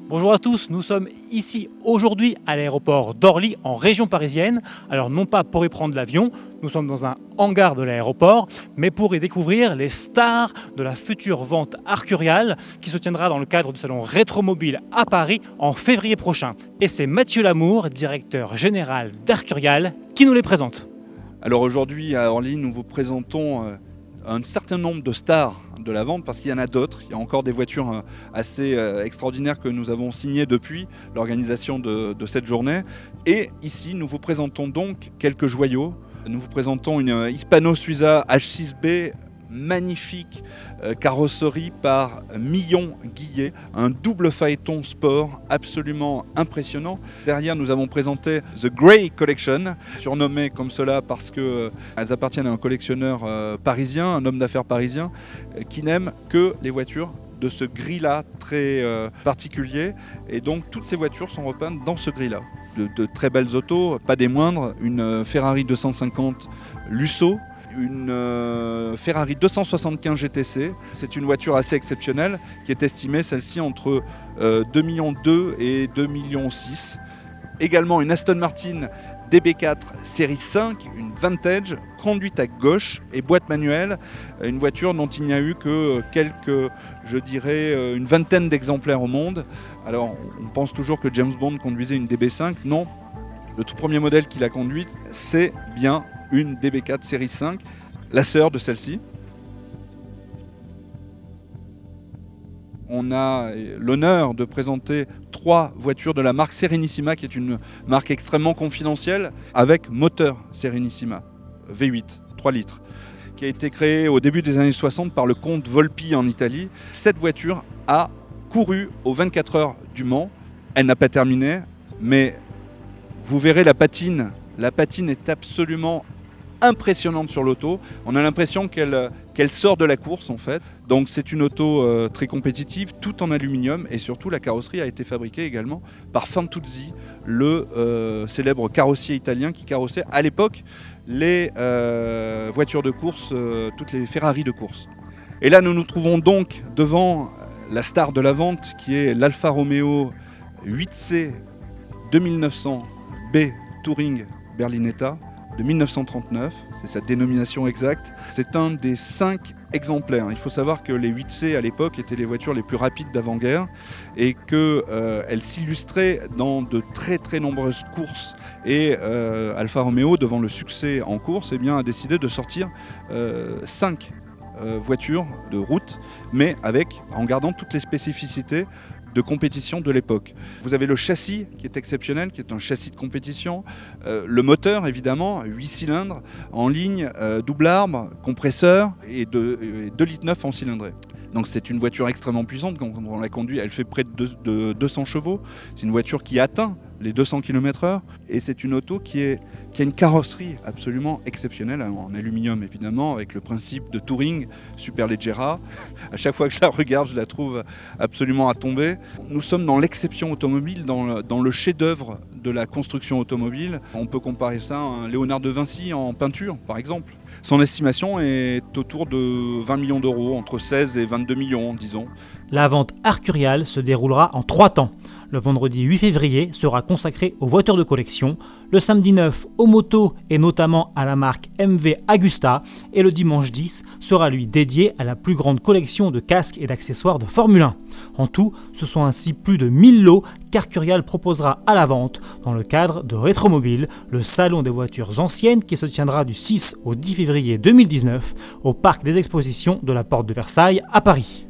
Bonjour à tous, nous sommes ici aujourd'hui à l'aéroport d'Orly en région parisienne. Alors non pas pour y prendre l'avion, nous sommes dans un hangar de l'aéroport, mais pour y découvrir les stars de la future vente Arcurial qui se tiendra dans le cadre du salon Rétromobile à Paris en février prochain. Et c'est Mathieu Lamour, directeur général d'Arcurial, qui nous les présente. Alors aujourd'hui à Orly, nous vous présentons un certain nombre de stars de la vente parce qu'il y en a d'autres. Il y a encore des voitures assez extraordinaires que nous avons signées depuis l'organisation de cette journée. Et ici, nous vous présentons donc quelques joyaux. Nous vous présentons une Hispano Suiza H6B, magnifique carrosserie par Millon Guillet, un double phaéton sport absolument impressionnant. Derrière, nous avons présenté The Grey Collection, surnommée comme cela parce qu'elles appartiennent à un collectionneur parisien, un homme d'affaires parisien, qui n'aime que les voitures de ce gris-là très particulier. Et donc, toutes ces voitures sont repeintes dans ce gris-là. De très belles autos, pas des moindres, une Ferrari 250 Lusso, une Ferrari 275 GTC. C'est une voiture assez exceptionnelle qui est estimée celle-ci entre 2,2 millions et 2,6 millions. Également une Aston Martin DB4 série 5, une vintage, conduite à gauche et boîte manuelle. Une voiture dont il n'y a eu que quelques, je dirais, une vingtaine d'exemplaires au monde. Alors on pense toujours que James Bond conduisait une DB5. Non, le tout premier modèle qu'il a conduit, c'est bien une DB4 série 5, la sœur de celle-ci. On a l'honneur de présenter 3 voitures de la marque Serenissima, qui est une marque extrêmement confidentielle, avec moteur Serenissima, V8, 3 litres, qui a été créée au début des années 60 par le comte Volpi en Italie. Cette voiture a couru aux 24 heures du Mans. Elle n'a pas terminé, mais vous verrez la patine. La patine est absolument impressionnante sur l'auto. On a l'impression qu'elle sort de la course en fait. Donc c'est une auto très compétitive, tout en aluminium, et surtout la carrosserie a été fabriquée également par Fantuzzi, le célèbre carrossier italien qui carrossait à l'époque les voitures de course, toutes les Ferrari de course. Et là nous nous trouvons donc devant la star de la vente qui est l'Alfa Romeo 8C 2900 B Touring Berlinetta de 1939, c'est sa dénomination exacte. C'est un des 5 exemplaires. Il faut savoir que les 8C à l'époque étaient les voitures les plus rapides d'avant-guerre et qu'elles s'illustraient dans de très très nombreuses courses. Et Alfa Romeo, devant le succès en course, eh bien, a décidé de sortir 5 voitures de route, mais en gardant toutes les spécificités de compétition de l'époque. Vous avez le châssis qui est exceptionnel, qui est un châssis de compétition. Le moteur, évidemment, 8 cylindres en ligne, double arbre, compresseur et 2,9 litres en cylindrée. Donc c'est une voiture extrêmement puissante. Quand on la conduit, elle fait près de 200 chevaux. C'est une voiture qui atteint les 200 km/h. Et c'est une auto qui a une carrosserie absolument exceptionnelle, en aluminium évidemment, avec le principe de Touring Superleggera. À chaque fois que je la regarde, je la trouve absolument à tomber. Nous sommes dans l'exception automobile, dans le chef-d'œuvre de la construction automobile. On peut comparer ça à un Léonard de Vinci en peinture, par exemple. Son estimation est autour de 20 millions d'euros, entre 16 et 22 millions, disons. La vente Arcurial se déroulera en 3 temps. Le vendredi 8 février sera consacré aux voitures de collection, le samedi 9 aux motos et notamment à la marque MV Agusta, et le dimanche 10 sera lui dédié à la plus grande collection de casques et d'accessoires de Formule 1. En tout, ce sont ainsi plus de 1000 lots qu'Arcurial proposera à la vente dans le cadre de Rétromobile, le salon des voitures anciennes qui se tiendra du 6 au 10 février 2019 au parc des expositions de la Porte de Versailles à Paris.